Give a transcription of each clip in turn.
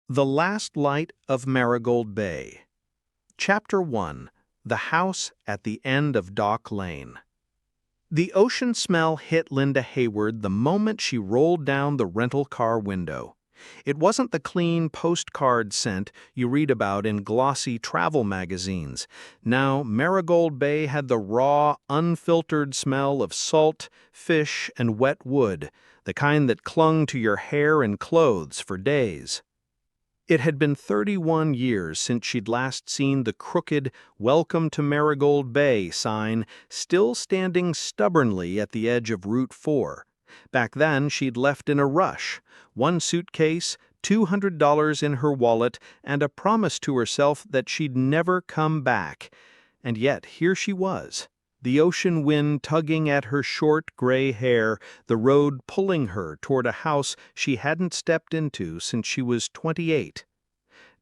The Last Light of Marigold Bay. Chapter 1. The House at the End of Dock Lane. The ocean smell hit Linda Hayward the moment she rolled down the rental car window. It wasn't the clean postcard scent you read about in glossy travel magazines. Now, Marigold Bay had the raw, unfiltered smell of salt, fish, and wet wood, the kind that clung to your hair and clothes for days. It had been 31 years since she'd last seen the crooked "Welcome to Marigold Bay" sign still standing stubbornly at the edge of Route 4. Back then, she'd left in a rush, one suitcase, $200 in her wallet, and a promise to herself that she'd never come back. And yet, here she was, the ocean wind tugging at her short gray hair, the road pulling her toward a house she hadn't stepped into since she was 28.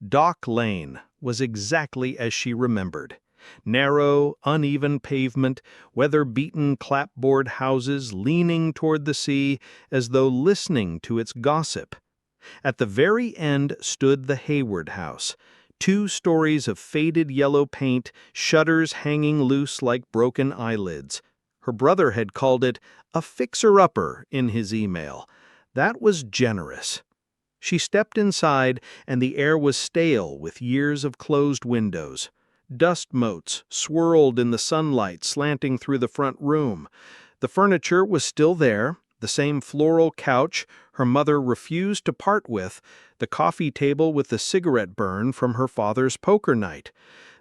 Dock Lane was exactly as she remembered. Narrow, uneven pavement, weather-beaten clapboard houses leaning toward the sea as though listening to its gossip. At the very end stood the Hayward house, 2 stories of faded yellow paint, shutters hanging loose like broken eyelids. Her brother had called it a fixer-upper in his email. That was generous. She stepped inside, and the air was stale with years of closed windows. Dust motes swirled in the sunlight slanting through the front room. The furniture was still there, the same floral couch her mother refused to part with, the coffee table with the cigarette burn from her father's poker night,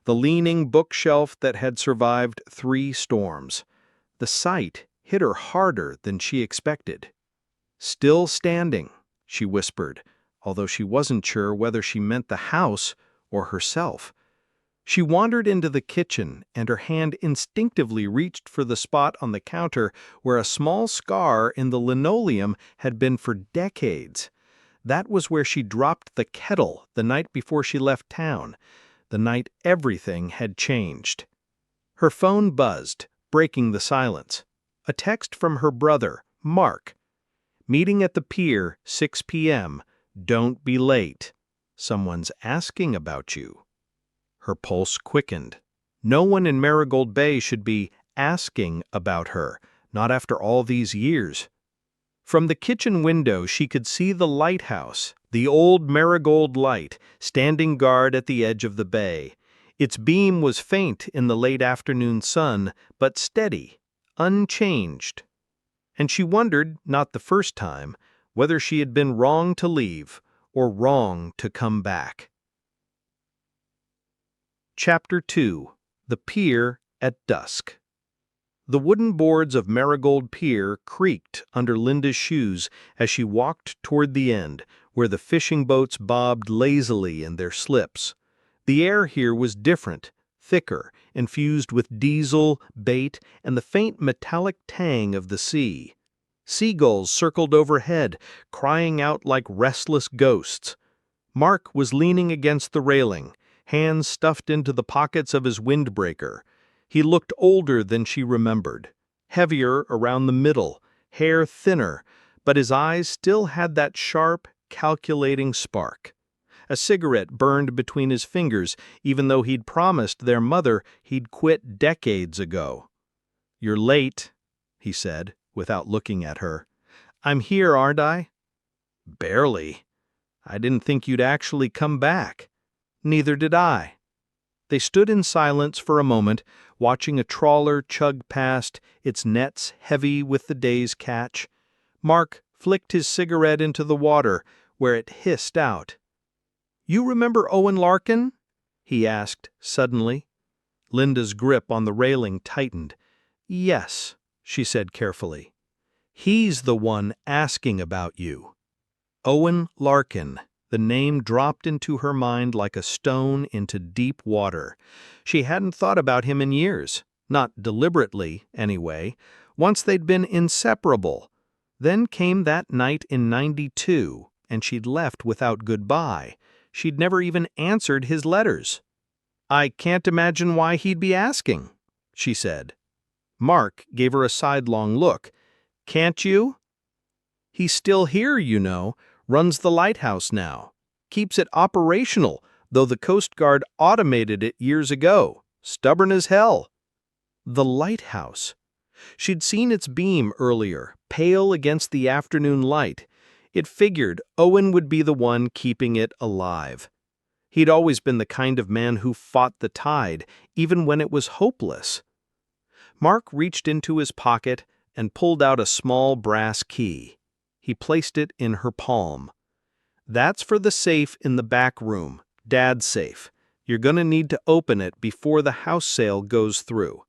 the leaning bookshelf that had survived 3 storms. The sight hit her harder than she expected. "Still standing," she whispered, although she wasn't sure whether she meant the house or herself. She wandered into the kitchen, and her hand instinctively reached for the spot on the counter where a small scar in the linoleum had been for decades. That was where she dropped the kettle the night before she left town, the night everything had changed. Her phone buzzed, breaking the silence. A text from her brother, Mark. "Meeting at the pier, 6 p.m. Don't be late. Someone's asking about you." Her pulse quickened. No one in Marigold Bay should be asking about her, not after all these years. From the kitchen window she could see the lighthouse, the old Marigold light, standing guard at the edge of the bay. Its beam was faint in the late afternoon sun, but steady, unchanged. And she wondered, not the first time, whether she had been wrong to leave or wrong to come back. Chapter 2. The Pier at Dusk. The wooden boards of Marigold Pier creaked under Linda's shoes as she walked toward the end, where the fishing boats bobbed lazily in their slips. The air here was different, thicker, infused with diesel, bait, and the faint metallic tang of the sea. Seagulls circled overhead, crying out like restless ghosts. Mark was leaning against the railing, hands stuffed into the pockets of his windbreaker. He looked older than she remembered, heavier around the middle, hair thinner, but his eyes still had that sharp, calculating spark. A cigarette burned between his fingers, even though he'd promised their mother he'd quit decades ago. "You're late," he said, without looking at her. "I'm here, aren't I?" "Barely. I didn't think you'd actually come back." "Neither did I." They stood in silence for a moment, watching a trawler chug past, its nets heavy with the day's catch. Mark flicked his cigarette into the water, where it hissed out. "You remember Owen Larkin?" he asked suddenly. Linda's grip on the railing tightened. "Yes," she said carefully. "He's the one asking about you." Owen Larkin. The name dropped into her mind like a stone into deep water. She hadn't thought about him in years, not deliberately, anyway. Once they'd been inseparable. Then came that night in '92, and she'd left without goodbye. She'd never even answered his letters. "I can't imagine why he'd be asking," she said. Mark gave her a sidelong look. "Can't you?" "He's still here, you know. Runs the Lighthouse now. keeps it operational, though the Coast Guard automated it years ago. Stubborn as hell. The lighthouse. She'd seen its beam earlier, pale against the afternoon light. It figured Owen would be the one keeping it alive. He'd always been the kind of man who fought the tide, even when it was hopeless. Mark reached into his pocket and pulled out a small brass key. He placed it in her palm. "That's for the safe in the back room, Dad's safe. You're gonna need to open it before the house sale goes through."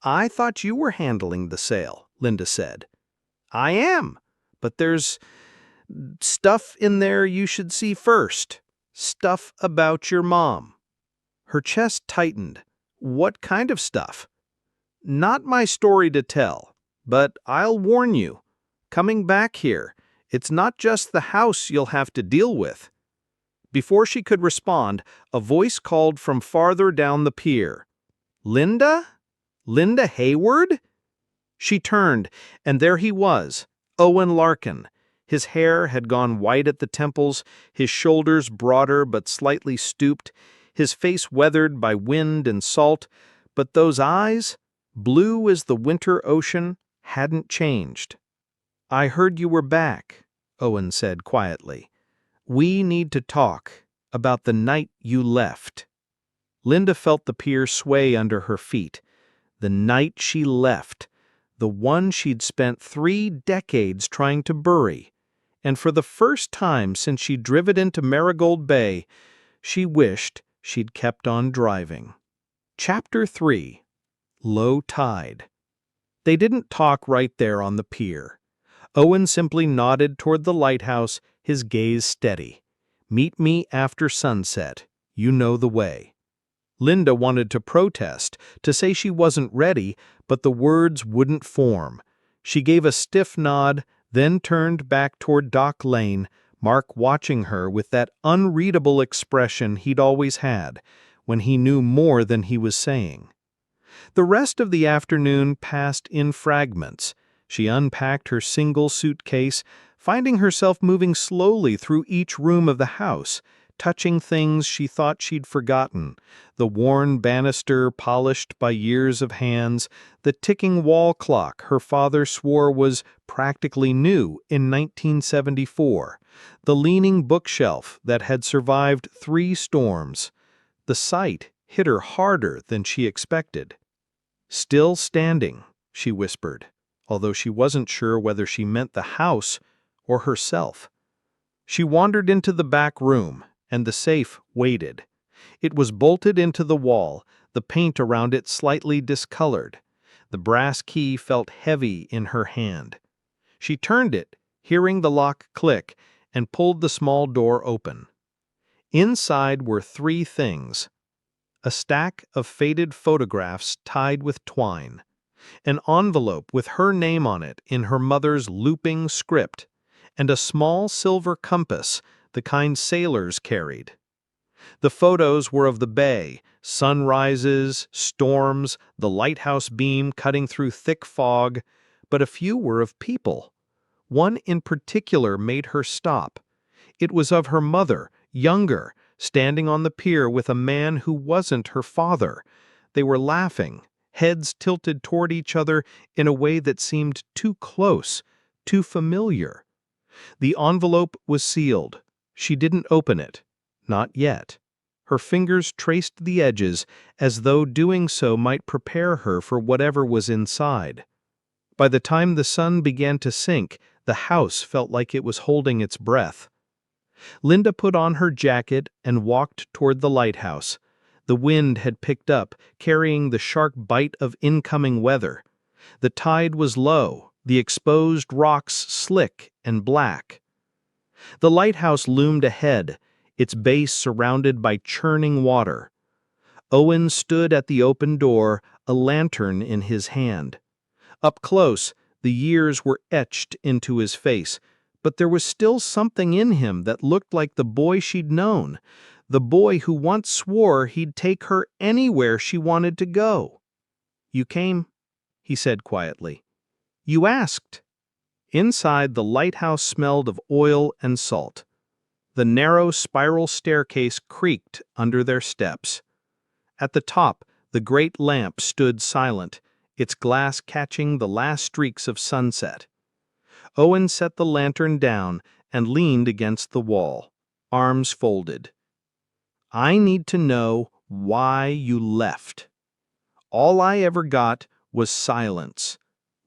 "I thought you were handling the sale," Linda said. "I am, but there's stuff in there you should see first. Stuff about your mom." Her chest tightened. "What kind of stuff?" "Not my story to tell, but I'll warn you. Coming back here, it's not just the house you'll have to deal with." Before she could respond, a voice called from farther down the pier. "Linda? Linda Hayward?" She turned, and there he was, Owen Larkin. His hair had gone white at the temples, his shoulders broader but slightly stooped, his face weathered by wind and salt, but those eyes, blue as the winter ocean, hadn't changed. "I heard you were back," Owen said quietly. "We need to talk about the night you left." Linda felt the pier sway under her feet. The night she left, the one she'd spent 3 decades trying to bury. And for the first time since she'd driven into Marigold Bay, she wished she'd kept on driving. Chapter 3. Low Tide. They didn't talk right there on the pier. Owen simply nodded toward the lighthouse, his gaze steady. "Meet me after sunset. You know the way." Linda wanted to protest, to say she wasn't ready, but the words wouldn't form. She gave a stiff nod, then turned back toward Dock Lane, Mark watching her with that unreadable expression he'd always had, when he knew more than he was saying. The rest of the afternoon passed in fragments. She unpacked her single suitcase, finding herself moving slowly through each room of the house, touching things she thought she'd forgotten: the worn banister polished by years of hands, the ticking wall clock her father swore was practically new in 1974, the leaning bookshelf that had survived 3 storms. The sight hit her harder than she expected. "Still standing," she whispered, although she wasn't sure whether she meant the house or herself. She wandered into the back room, and the safe waited. It was bolted into the wall, the paint around it slightly discolored. The brass key felt heavy in her hand. She turned it, hearing the lock click, and pulled the small door open. Inside were 3 things: a stack of faded photographs tied with twine, an envelope with her name on it in her mother's looping script, and a small silver compass, the kind sailors carried. The photos were of the bay, sunrises, storms, the lighthouse beam cutting through thick fog, but a few were of people. One in particular made her stop. It was of her mother, younger, standing on the pier with a man who wasn't her father. They were laughing, heads tilted toward each other in a way that seemed too close, too familiar. The envelope was sealed. She didn't open it. Not yet. Her fingers traced the edges, as though doing so might prepare her for whatever was inside. By the time the sun began to sink, the house felt like it was holding its breath. Linda put on her jacket and walked toward the lighthouse. The wind had picked up, carrying the sharp bite of incoming weather. The tide was low, the exposed rocks slick and black. The lighthouse loomed ahead, its base surrounded by churning water. Owen stood at the open door, a lantern in his hand. Up close, the years were etched into his face, but there was still something in him that looked like the boy she'd known, the boy who once swore he'd take her anywhere she wanted to go. "You came," he said quietly. "You asked." Inside, the lighthouse smelled of oil and salt. The narrow spiral staircase creaked under their steps. At the top, the great lamp stood silent, its glass catching the last streaks of sunset. Owen set the lantern down and leaned against the wall, arms folded. "I need to know why you left. All I ever got was silence.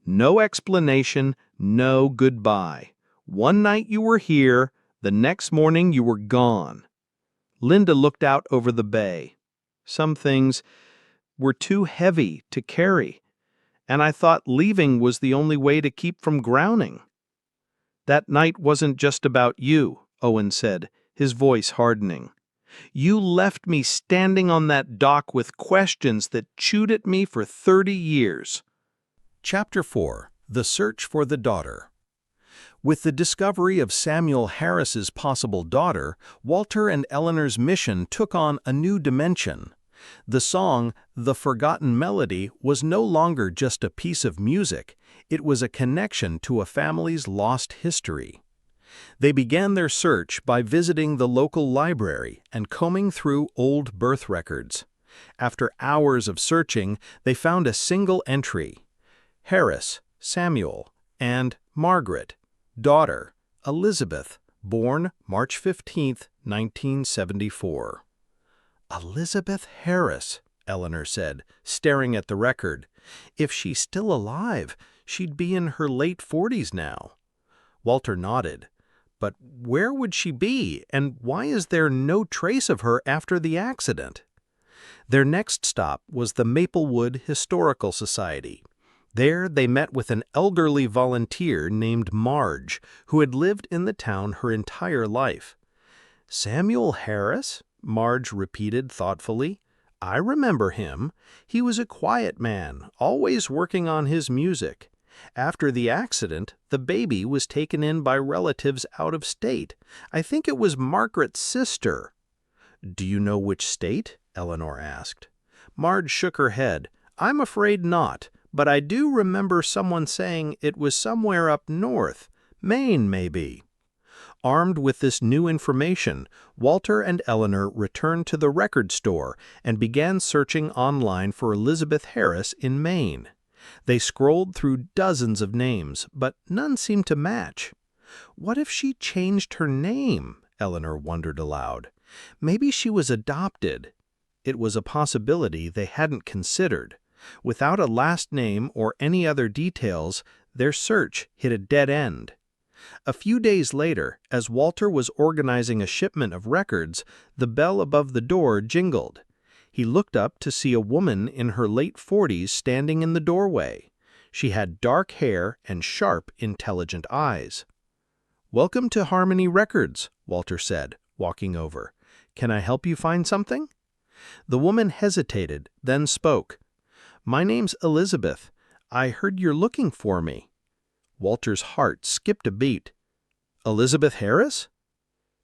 No explanation, no goodbye. One night you were here, the next morning you were gone." Linda looked out over the bay. "Some things were too heavy to carry, and I thought leaving was the only way to keep from drowning." "That night wasn't just about you," Owen said, his voice hardening. "You left me standing on that dock with questions that chewed at me for 30 years. Chapter 4. The Search for the Daughter. With the discovery of Samuel Harris's possible daughter, Walter and Eleanor's mission took on a new dimension. The song, "The Forgotten Melody," was no longer just a piece of music, it was a connection to a family's lost history. They began their search by visiting the local library and combing through old birth records. After hours of searching, they found a single entry: Harris, Samuel, and Margaret, daughter, Elizabeth, born March 15, 1974. "Elizabeth Harris," Eleanor said, staring at the record. "If she's still alive, she'd be in her late 40s now." Walter nodded. "But where would she be, and why is there no trace of her after the accident?" Their next stop was the Maplewood Historical Society. There they met with an elderly volunteer named Marge, who had lived in the town her entire life. "Samuel Harris?" Marge repeated thoughtfully. "I remember him. He was a quiet man, always working on his music. After the accident, the baby was taken in by relatives out of state. I think it was Margaret's sister." "Do you know which state?" Eleanor asked. Marge shook her head. "I'm afraid not, but I do remember someone saying it was somewhere up north. Maine, maybe." Armed with this new information, Walter and Eleanor returned to the record store and began searching online for Elizabeth Harris in Maine. They scrolled through dozens of names, but none seemed to match. What if she changed her name? Eleanor wondered aloud. Maybe she was adopted. It was a possibility they hadn't considered. Without a last name or any other details, their search hit a dead end. A few days later, as Walter was organizing a shipment of records, the bell above the door jingled. He looked up to see a woman in her late 40s standing in the doorway. She had dark hair and sharp, intelligent eyes. "Welcome to Harmony Records," Walter said, walking over. "Can I help you find something?" The woman hesitated, then spoke. "My name's Elizabeth. I heard you're looking for me." Walter's heart skipped a beat. "Elizabeth Harris?"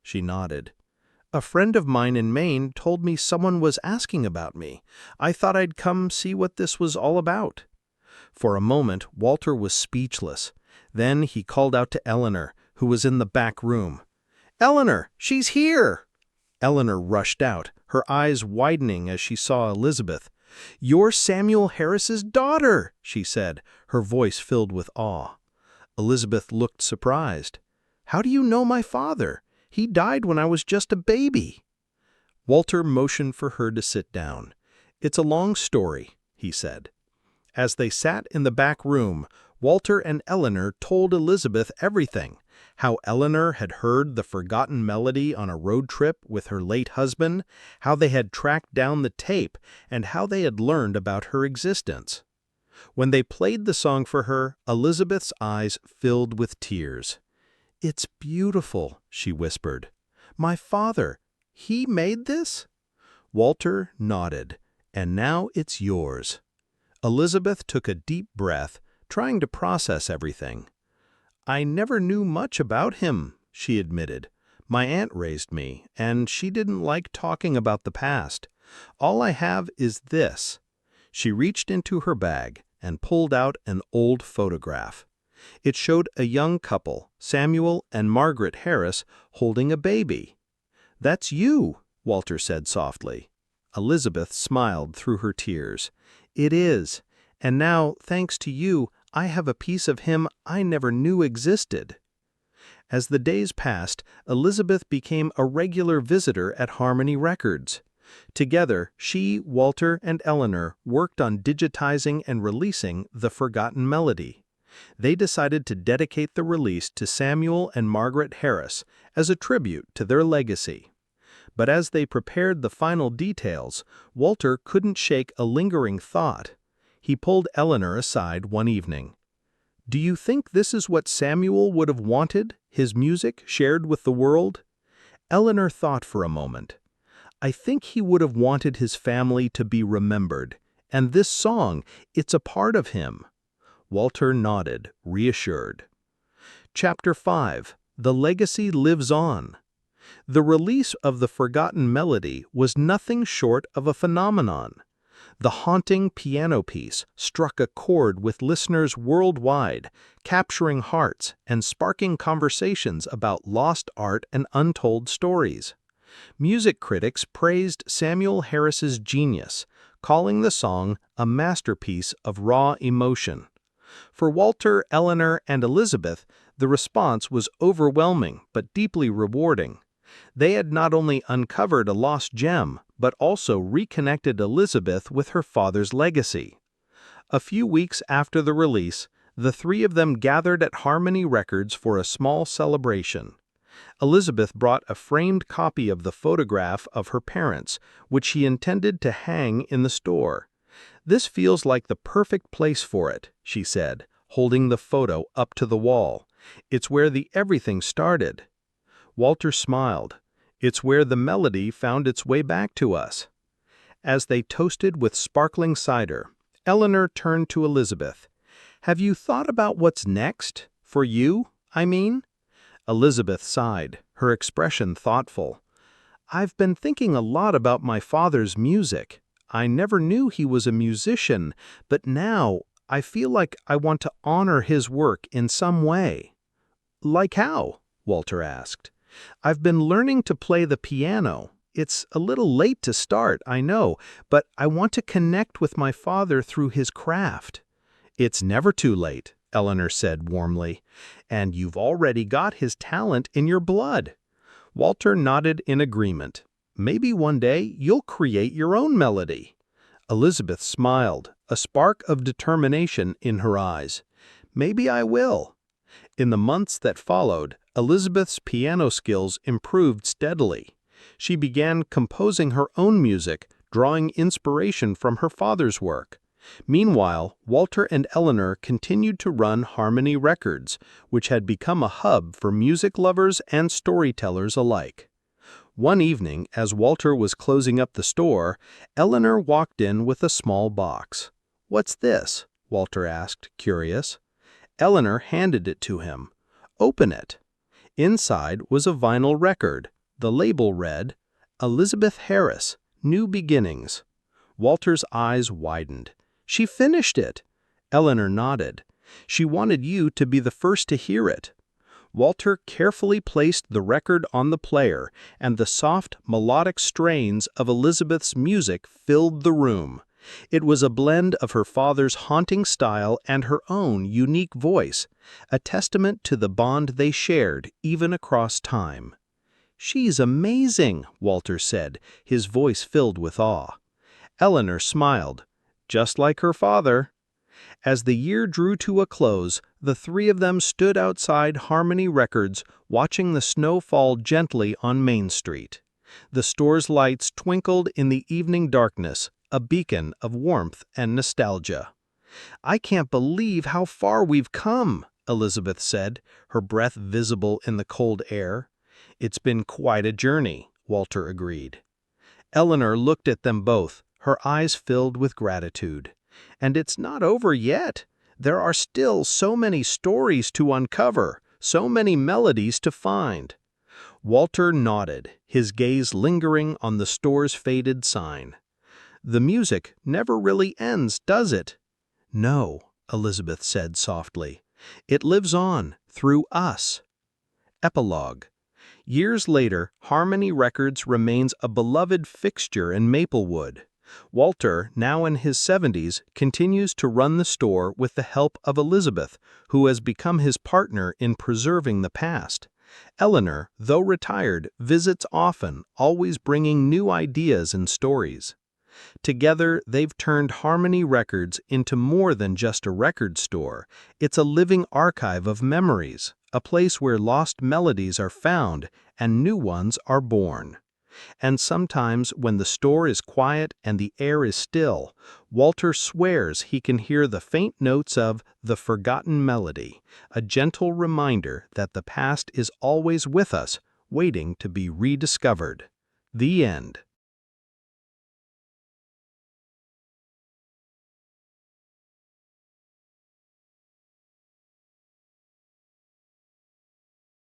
She nodded. "A friend of mine in Maine told me someone was asking about me. I thought I'd come see what this was all about." For a moment, Walter was speechless. Then he called out to Eleanor, who was in the back room. "Eleanor, she's here!" Eleanor rushed out, her eyes widening as she saw Elizabeth. "You're Samuel Harris's daughter," she said, her voice filled with awe. Elizabeth looked surprised. "How do you know my father? He died when I was just a baby." Walter motioned for her to sit down. "It's a long story," he said. As they sat in the back room, Walter and Eleanor told Elizabeth everything: how Eleanor had heard the forgotten melody on a road trip with her late husband, how they had tracked down the tape, and how they had learned about her existence. When they played the song for her, Elizabeth's eyes filled with tears. "It's beautiful," she whispered. "My father, he made this?" Walter nodded. "And now it's yours." Elizabeth took a deep breath, trying to process everything. "I never knew much about him," she admitted. "My aunt raised me, and she didn't like talking about the past. All I have is this." She reached into her bag and pulled out an old photograph. It showed a young couple, Samuel and Margaret Harris, holding a baby. "That's you," Walter said softly. Elizabeth smiled through her tears. "It is. And now, thanks to you, I have a piece of him I never knew existed." As the days passed, Elizabeth became a regular visitor at Harmony Records. Together, she, Walter, and Eleanor worked on digitizing and releasing The Forgotten Melody. They decided to dedicate the release to Samuel and Margaret Harris as a tribute to their legacy. But as they prepared the final details, Walter couldn't shake a lingering thought. He pulled Eleanor aside one evening. "Do you think this is what Samuel would have wanted, his music shared with the world?" Eleanor thought for a moment. "I think he would have wanted his family to be remembered, and this song, it's a part of him." Walter nodded, reassured. Chapter 5. The Legacy Lives On. The release of The Forgotten Melody was nothing short of a phenomenon. The haunting piano piece struck a chord with listeners worldwide, capturing hearts and sparking conversations about lost art and untold stories. Music critics praised Samuel Harris's genius, calling the song a masterpiece of raw emotion. For Walter, Eleanor, and Elizabeth, the response was overwhelming but deeply rewarding. They had not only uncovered a lost gem, but also reconnected Elizabeth with her father's legacy. A few weeks after the release, the three of them gathered at Harmony Records for a small celebration. Elizabeth brought a framed copy of the photograph of her parents, which she intended to hang in the store. "This feels like the perfect place for it," she said, holding the photo up to the wall. "It's where everything started." Walter smiled. "It's where the melody found its way back to us." As they toasted with sparkling cider, Eleanor turned to Elizabeth. "Have you thought about what's next? For you, I mean?" Elizabeth sighed, her expression thoughtful. "I've been thinking a lot about my father's music. I never knew he was a musician, but now I feel like I want to honor his work in some way." "Like how?" Walter asked. "I've been learning to play the piano. It's a little late to start, I know, but I want to connect with my father through his craft." "It's never too late," Eleanor said warmly, "and you've already got his talent in your blood." Walter nodded in agreement. "Maybe one day you'll create your own melody." Elizabeth smiled, a spark of determination in her eyes. "Maybe I will." In the months that followed, Elizabeth's piano skills improved steadily. She began composing her own music, drawing inspiration from her father's work. Meanwhile, Walter and Eleanor continued to run Harmony Records, which had become a hub for music lovers and storytellers alike. One evening, as Walter was closing up the store, Eleanor walked in with a small box. "What's this?" Walter asked, curious. Eleanor handed it to him. "Open it." Inside was a vinyl record. The label read, "Elizabeth Harris, New Beginnings." Walter's eyes widened. "She finished it." Eleanor nodded. "She wanted you to be the first to hear it." Walter carefully placed the record on the player, and the soft, melodic strains of Elizabeth's music filled the room. It was a blend of her father's haunting style and her own unique voice, a testament to the bond they shared even across time. "She's amazing," Walter said, his voice filled with awe. Eleanor smiled. "Just like her father." As the year drew to a close, the three of them stood outside Harmony Records, watching the snow fall gently on Main Street. The store's lights twinkled in the evening darkness, a beacon of warmth and nostalgia. "I can't believe how far we've come," Elizabeth said, her breath visible in the cold air. "It's been quite a journey," Walter agreed. Eleanor looked at them both, her eyes filled with gratitude. "And it's not over yet. There are still so many stories to uncover, so many melodies to find." Walter nodded, his gaze lingering on the store's faded sign. "The music never really ends, does it?" "No," Elizabeth said softly. It lives on, through us. Epilogue. Years later, Harmony Records remains a beloved fixture in Maplewood. Walter, now in his 70s, continues to run the store with the help of Elizabeth, who has become his partner in preserving the past. Eleanor, though retired, visits often, always bringing new ideas and stories. Together, they've turned Harmony Records into more than just a record store. It's a living archive of memories, a place where lost melodies are found and new ones are born. And sometimes, when the store is quiet and the air is still, Walter swears he can hear the faint notes of the forgotten melody, a gentle reminder that the past is always with us, waiting to be rediscovered. The end.